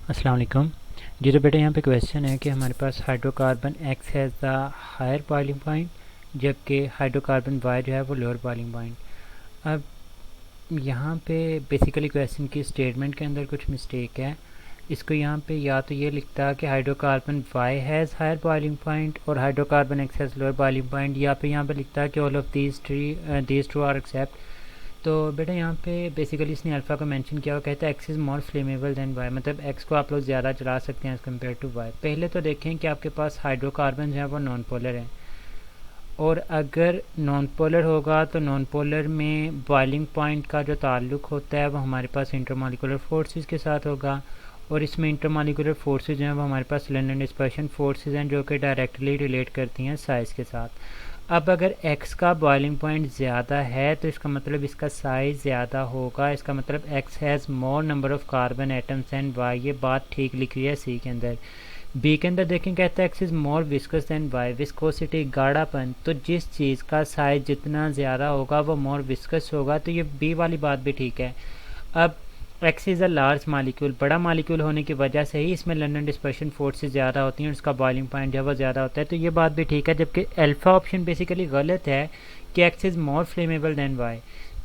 अस्सलाम वालेकुम। जी तो बेटा यहाँ पे क्वेश्चन है कि हमारे पास hydrocarbon X has the higher boiling point जबकि हाइड्रोकार्बन वाई जो है वो लोअर बॉइलिंग पॉइंट। अब यहाँ पे बेसिकली क्वेश्चन की स्टेटमेंट के अंदर कुछ मिस्टेक है। इसको यहाँ पे या तो ये लिखता है कि hydrocarbon Y has higher boiling point और hydrocarbon X has lower boiling point, या फिर यहाँ पे लिखता है कि all of these two are accept. तो बेटा यहाँ पे बेसिकली इसने अल्फ़ा को मेंशन किया और कहता है X is more flammable than Y, मतलब एक्स को आप लोग ज़्यादा चला सकते हैं एज़ कम्पेयर टू वाई। पहले तो देखें कि आपके पास हाइड्रोकार्बन जो है वो नॉन पोलर है, और अगर नॉन पोलर होगा तो नॉन पोलर में बॉइलिंग पॉइंट का जो ताल्लुक होता है वो हमारे पास इंटरमॉलिक्यूलर फोर्सेस के साथ होगा, और इसमें इंटरमॉलिक्यूलर फोर्सेस जो हैं वो हमारे पास लंदन डिस्पर्शन फोर्सेस हैं जो कि डायरेक्टली रिलेट करती हैं साइज़ के साथ। अब अगर x का बॉइलिंग पॉइंट ज़्यादा है तो इसका मतलब इसका साइज़ ज़्यादा होगा, इसका मतलब x has more number of carbon atoms and y। ये बात ठीक लिख रही है सी के अंदर। बी के अंदर देखें कहता है x is more viscous than y, viscosity गाढ़ापन, तो जिस चीज़ का साइज़ जितना ज़्यादा होगा वो मोर विस्कस होगा, तो ये बी वाली बात भी ठीक है। अब x is a large molecule, बड़ा मालिक्यूल होने की वजह से ही इसमें लंदन डिस्पर्शन फोर्सेस ज़्यादा होती हैं और उसका बॉइलिंग पॉइंट जो है वो ज़्यादा होता है, तो ये बात भी ठीक है। जबकि अल्फ़ा ऑप्शन बेसिकली गलत है कि X is more flammable than Y.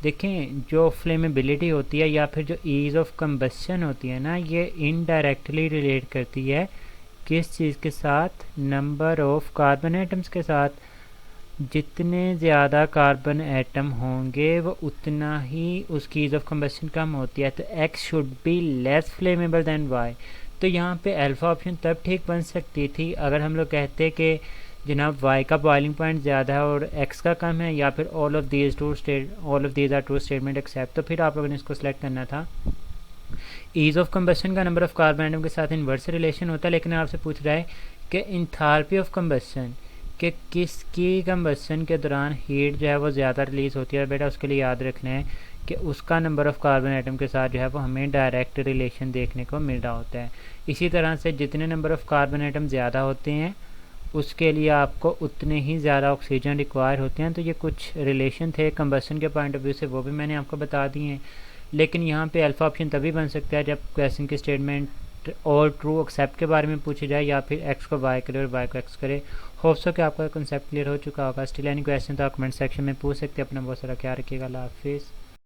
देखें जो फ्लेमेबिलिटी होती है या फिर जो ईज़ ऑफ कम्बस्शन होती है ना, ये इनडायरेक्टली रिलेट करती है किस चीज़ के साथ, नंबर ऑफ़ कार्बन एटम्स के साथ। जितने ज़्यादा कार्बन एटम होंगे वो उतना ही उसकी ईज़ ऑफ कम्बस्शन कम होती है, तो x should be less flammable than y। तो यहाँ पे अल्फ़ा ऑप्शन तब ठीक बन सकती थी अगर हम लोग कहते कि जनाब y का बॉइलिंग पॉइंट ज़्यादा है और x का कम है, या फिर all of these are true statement except, तो फिर आप लोगों ने इसको सिलेक्ट करना था। ईज़ ऑफ कम्बस्शन का नंबर ऑफ़ कार्बन एटम के साथ इन्वर्स रिलेशन होता है, लेकिन आपसे पूछ रहा है कि इंथैल्पी ऑफ कम्बस्शन, कि किसकी कम्बस्शन के दौरान हीट जो है वो ज़्यादा रिलीज़ होती है। बेटा उसके लिए याद रखना है कि उसका नंबर ऑफ़ कार्बन एटम के साथ जो है वो हमें डायरेक्ट रिलेशन देखने को मिल रहा होता है। इसी तरह से जितने नंबर ऑफ़ कार्बन एटम ज़्यादा होते हैं उसके लिए आपको उतने ही ज़्यादा ऑक्सीजन रिक्वायर होते हैं। तो ये कुछ रिलेशन थे कम्बस्शन के पॉइंट ऑफ व्यू से, वो भी मैंने आपको बता दिए हैं। लेकिन यहाँ पे अल्फ़ा ऑप्शन तभी बन सकता है जब क्वेश्चन की स्टेटमेंट और ट्रू एक्सेप्ट के बारे में पूछे जाए, या फिर एक्स को वाई करे और वाई को एक्स करे। होप सो कि आपका कंसेप्ट क्लियर हो चुका होगा। स्टिल एनी क्वेश्चन तो आप कमेंट सेक्शन में पूछ सकते हैं। अपना बहुत सारा ख्याल रखिएगा। अल्लाह हाफिज़।